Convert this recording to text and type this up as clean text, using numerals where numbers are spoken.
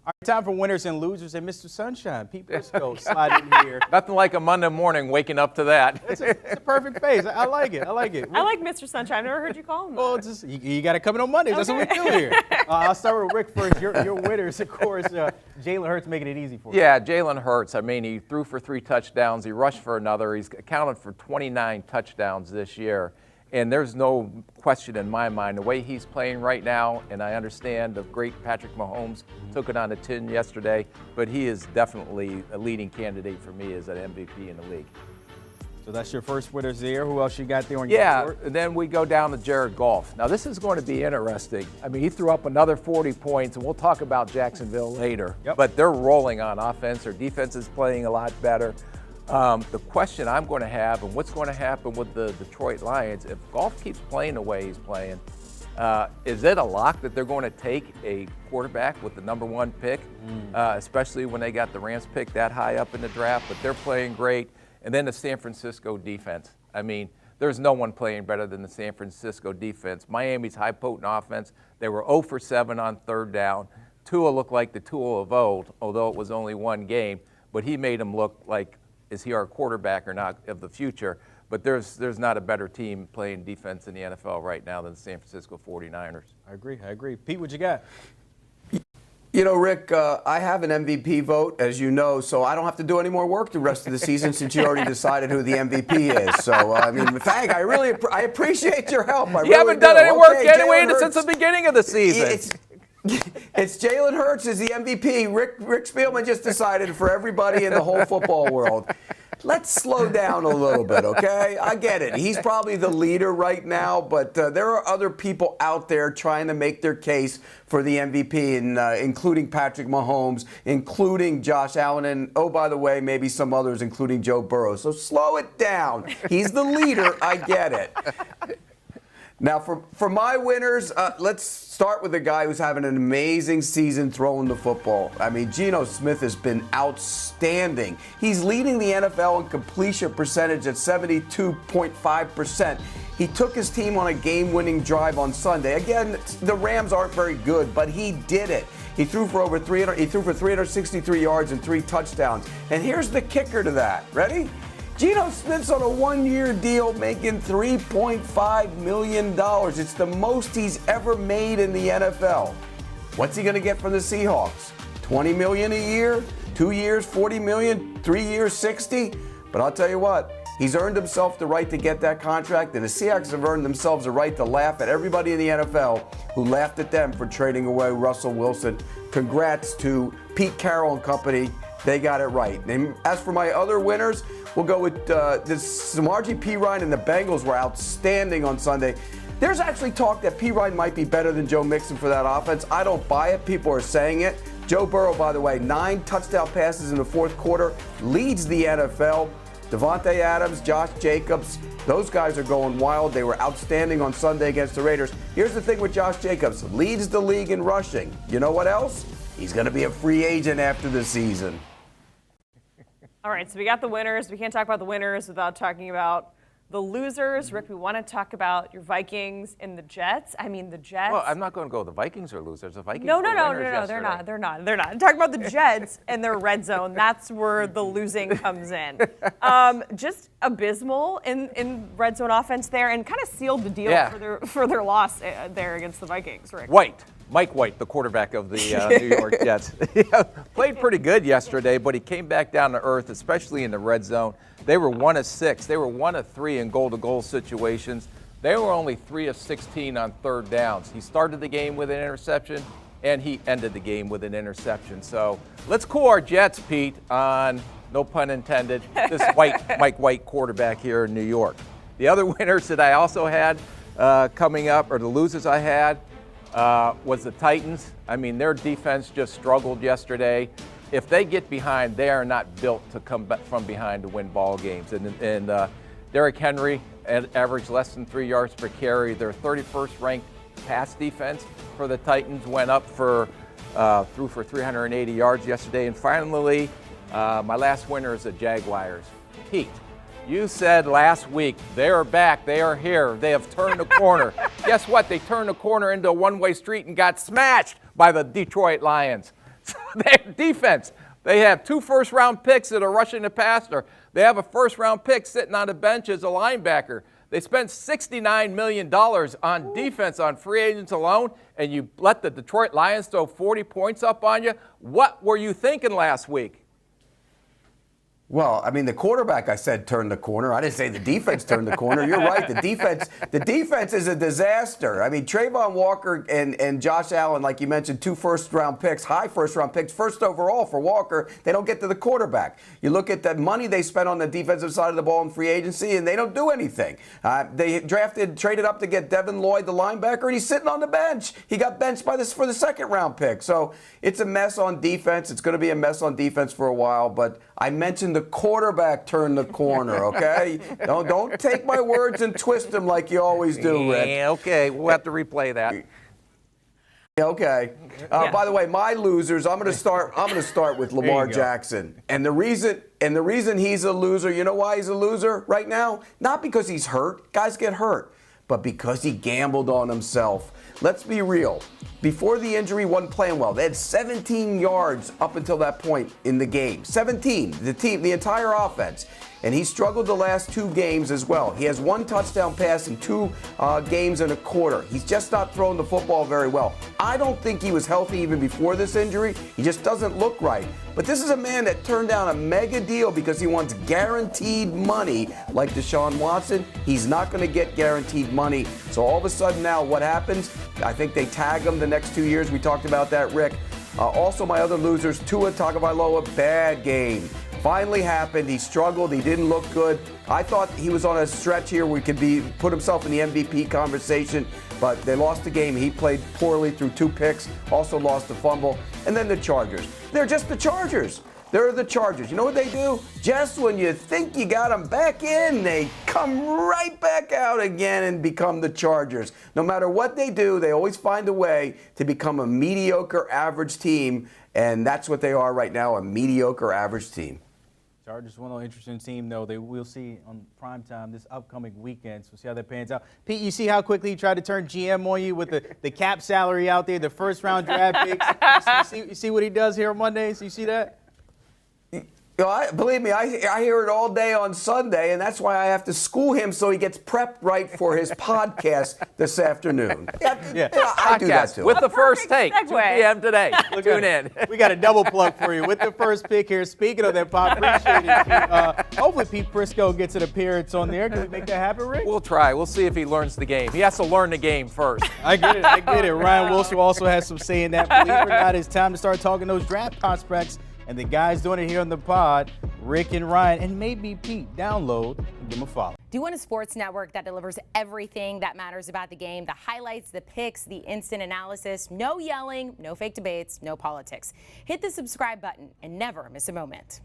All right, time for winners and losers, and Mr. Sunshine, Pete Prisco, slide in here. Nothing like a Monday morning waking up to that. It's a perfect phase. I like it. I like it. I like Mr. Sunshine. I've never heard you call him that. Well, it's just, you got to come in on Mondays. That's what we do here. I'll start with Rick first. Your winners, of course, Jalen Hurts making it easy for you. Yeah, Jalen Hurts. I mean, he threw for 3 touchdowns. He rushed for another. He's accounted for 29 touchdowns this year. And there's no question in my mind, the way he's playing right now, and I understand the great Patrick Mahomes took it on the chin yesterday, but he is definitely a leading candidate for me as an MVP in the league. So that's your first winners there. Who else you got there on your board? Yeah, and then we go down to Jared Goff. Now, this is going to be interesting. I mean, he threw up another 40 points, and we'll talk about Jacksonville later. Yep. But they're rolling on offense. Their defense is playing a lot better. The question I'm going to have, and what's going to happen with the Detroit Lions, if Goff keeps playing the way he's playing, is it a lock that they're going to take a quarterback with the number 1 pick, especially when they got the Rams pick that high up in the draft? But they're playing great. And then the San Francisco defense. I mean, there's no one playing better than the San Francisco defense. Miami's high potent offense. They were 0 for 7 on 3rd down. Tua looked like the Tua of old, although it was only 1 game. But he made him look like, is he our quarterback or not of the future? But there's not a better team playing defense in the NFL right now than the San Francisco 49ers. I agree. Pete, what you got? You know, Rick, I have an MVP vote, as you know, so I don't have to do any more work the rest of the season since you already decided who the MVP is. So, I mean, I appreciate your help. You haven't done any work anyway since the beginning of the season. It's Jalen Hurts is the MVP. Rick Spielman just decided for everybody in the whole football world. Let's slow down a little bit, okay? I get it. He's probably the leader right now, but there are other people out there trying to make their case for the MVP, and including Patrick Mahomes, including Josh Allen, and, oh, by the way, maybe some others, including Joe Burrow. So slow it down. He's the leader. I get it. Now, for my winners, let's start with a guy who's having an amazing season throwing the football. I mean, Geno Smith has been outstanding. He's leading the NFL in completion percentage at 72.5%. He took his team on a game-winning drive on Sunday. Again, the Rams aren't very good, but he did it. He threw for over 300. He threw for 363 yards and 3 touchdowns. And here's the kicker to that. Ready? Geno Smith's on a 1-year deal making $3.5 million. It's the most he's ever made in the NFL. What's he going to get from the Seahawks? $20 million a year? 2 years, $40 million? 3 years, $60? But I'll tell you what, he's earned himself the right to get that contract, and the Seahawks have earned themselves the right to laugh at everybody in the NFL who laughed at them for trading away Russell Wilson. Congrats to Pete Carroll and company. They got it right. And as for my other winners, we'll go with Samaje Perine and the Bengals were outstanding on Sunday. There's actually talk that Perine might be better than Joe Mixon for that offense. I don't buy it. People are saying it. Joe Burrow, by the way, 9 touchdown passes in the 4th quarter, leads the NFL. Devontae Adams, Josh Jacobs, those guys are going wild. They were outstanding on Sunday against the Raiders. Here's the thing with Josh Jacobs. Leads the league in rushing. You know what else? He's going to be a free agent after the season. All right, so we got the winners. We can't talk about the winners without talking about the losers. Rick, we want to talk about your Vikings and the Jets. I mean, the Jets. Well, I'm not going to go. The Vikings are losers. The Vikings No, were winners yesterday. they're not. I'm talking about the Jets and their red zone. That's where the losing comes in. Just abysmal in red zone offense there, and kind of sealed the deal for their loss there against the Vikings, Rick. Mike White, the quarterback of the New York Jets, played pretty good yesterday, but he came back down to earth, especially in the red zone. They were 1 of 6. They were 1 of 3 in goal-to-goal situations. They were only 3 of 16 on 3rd downs. He started the game with an interception, and he ended the game with an interception. So let's cool our jets, Pete, on, no pun intended, this Mike White quarterback here in New York. The other winners that I also had coming up, or the losers I had, was the Titans. I mean, their defense just struggled yesterday. If they get behind, they are not built to come back from behind to win ball games. And Derrick Henry averaged less than 3 yards per carry. Their 31st ranked pass defense for the Titans went up threw for 380 yards yesterday. And finally, my last winner is the Jaguars. Pete, you said last week, they are back, they are here, they have turned the corner. Guess what? They turned the corner into a one-way street and got smashed by the Detroit Lions. Their defense. They have 2 first-round picks that are rushing the passer. They have a first-round pick sitting on the bench as a linebacker. They spent $69 million on defense on free agents alone, and you let the Detroit Lions throw 40 points up on you. What were you thinking last week? Well, I mean, the quarterback, I said, turned the corner. I didn't say the defense turned the corner. You're right. The defense is a disaster. I mean, Trayvon Walker and Josh Allen, like you mentioned, 2 first-round picks, high first-round picks, first overall for Walker. They don't get to the quarterback. You look at the money they spent on the defensive side of the ball in free agency, and they don't do anything. They traded up to get Devin Lloyd, the linebacker, and he's sitting on the bench. He got benched for the second-round pick. So it's a mess on defense. It's going to be a mess on defense for a while, but I mentioned the quarterback turned the corner, okay? Don't take my words and twist them like you always do, Rick. Yeah, okay. We'll have to replay that. Okay. By the way, my losers, I'm going to start with Lamar Jackson. And the reason he's a loser, you know why he's a loser right now? Not because he's hurt. Guys get hurt. But because he gambled on himself. Let's be real. Before the injury, wasn't playing well. They had 17 yards up until that point in the game. 17, the entire offense. And he struggled the last 2 games as well. He has 1 touchdown pass in 2 games and a quarter. He's just not throwing the football very well. I don't think he was healthy even before this injury. He just doesn't look right. But this is a man that turned down a mega deal because he wants guaranteed money like Deshaun Watson. He's not going to get guaranteed money. So all of a sudden now what happens? I think they tag him the next 2 years. We talked about that, Rick. Also my other losers, Tua Tagovailoa, bad game. Finally happened. He struggled. He didn't look good. I thought he was on a stretch here where he could put himself in the MVP conversation, but they lost the game. He played poorly through 2 picks, also lost the fumble. And then the Chargers. They're just the Chargers. They're the Chargers. You know what they do? Just when you think you got them back in, they come right back out again and become the Chargers. No matter what they do, they always find a way to become a mediocre average team, and that's what they are right now, a mediocre average team. Chargers, one interesting team, though. We'll see on primetime this upcoming weekend. So we'll see how that pans out. Pete, you see how quickly he tried to turn GM on you with the cap salary out there, the first-round draft picks. You see what he does here on Mondays? You see that? Believe me, I hear it all day on Sunday, and that's why I have to school him so he gets prepped right for his podcast this afternoon. I do that too. With the first take, 2 p.m. today. Tune in. We got a double plug for you with the first pick here. Speaking of that, Pop, appreciate it. Hopefully Pete Prisco gets an appearance on there. Can we make that happen, Rick? We'll try. We'll see if he learns the game. He has to learn the game first. I get it. Ryan Wilson also has some say in that. Believe it or not, it's time to start talking those draft prospects. And the guys doing it here on the pod, Rick and Ryan, and maybe Pete, download and give them a follow. Do you want a sports network that delivers everything that matters about the game? The highlights, the picks, the instant analysis, no yelling, no fake debates, no politics. Hit the subscribe button and never miss a moment.